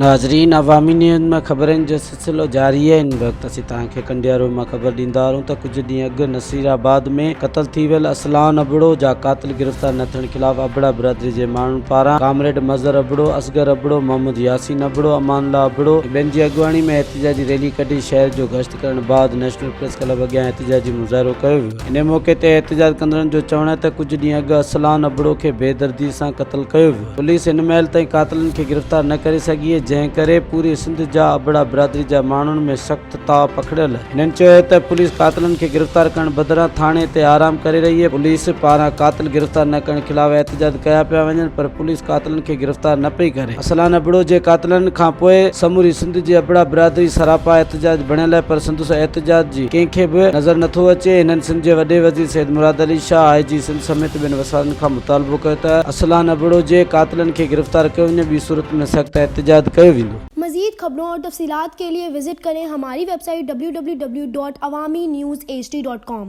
नाज़रीन, अवामी न्यूज़ में ख़बरनि जो सिलसिलो जारी है। इन वक्त असीं तव्हांखे कंडियारो में ख़बर ॾींदा आहियूं त कुछ ॾींहं अॻु नसीर आबाद में क़तल थी वियल ارسلان ابڙو जा क़ातिल गिरफ़्तार न थियण ख़िलाफ़ अबड़ा बिरादरी जे माण्हुनि पारां कामरेड मज़र ابڙو, असगर ابڙو, मोहम्मद यासीन ابڙو, अमानल्ला ابڙو ॿियनि जी अॻुवाणी में एहतिजाजी रैली कढी शहर जो गश्त करण बाद नेशनल प्रेस क्लब अॻियां एहतिजाजी मुज़ाहिरो कयो वियो। इन मौक़े ते एहतिजाज कंदड़नि जो चवणु आहे त कुछ ॾींहं अॻु ارسلان ابڙو खे बेदर्दी सां क़तल कयो वियो। पुलिस हिन महिल ताईं क़ातिलनि खे गिरफ़्तार न करे सघी आहे, जंहिं करे पूरी सिंध जा अबड़ा बिरादरी जा माण्हुनि में सख़्त ताव पकड़ियल आहे। हिननि चयो त पुलिस क़ातिलनि खे गिरफ़्तार करण बदिरां थाणे ते आराम करे रही आहे। पुलिस पारां क़ातिल गिरफ़्तार न करण खिलाफ़ एहतिजाज कया पिया वञनि, पर पुलिस क़ातिलनि खे गिरफ़्तार न पई करे। ارسلان ابڙو जे क़ातिलनि खां पोइ समूरी सिंध जी अबड़ा बिरादरी सरापा एहतिजाज बणियल आहे, पर संदसि एहतिजाज जी कंहिंखे बि नज़र नथो अचे। हिननि सिंध जे वॾे वज़ीर सैयद मुराद अली शाह IG सिंध समेत ॿियनि वसाइलनि खां मुतालबो कयो त ارسلان ابڙو जे क़ातिलनि खे गिरफ़्तार कयो वञे, ॿी सूरत में सख़्त एहतिजाज कयो वेंदो। मज़ीद खबरों और तफसीलात के लिए विजिट करें हमारी वेबसाइट www.awamiNewsHD.com।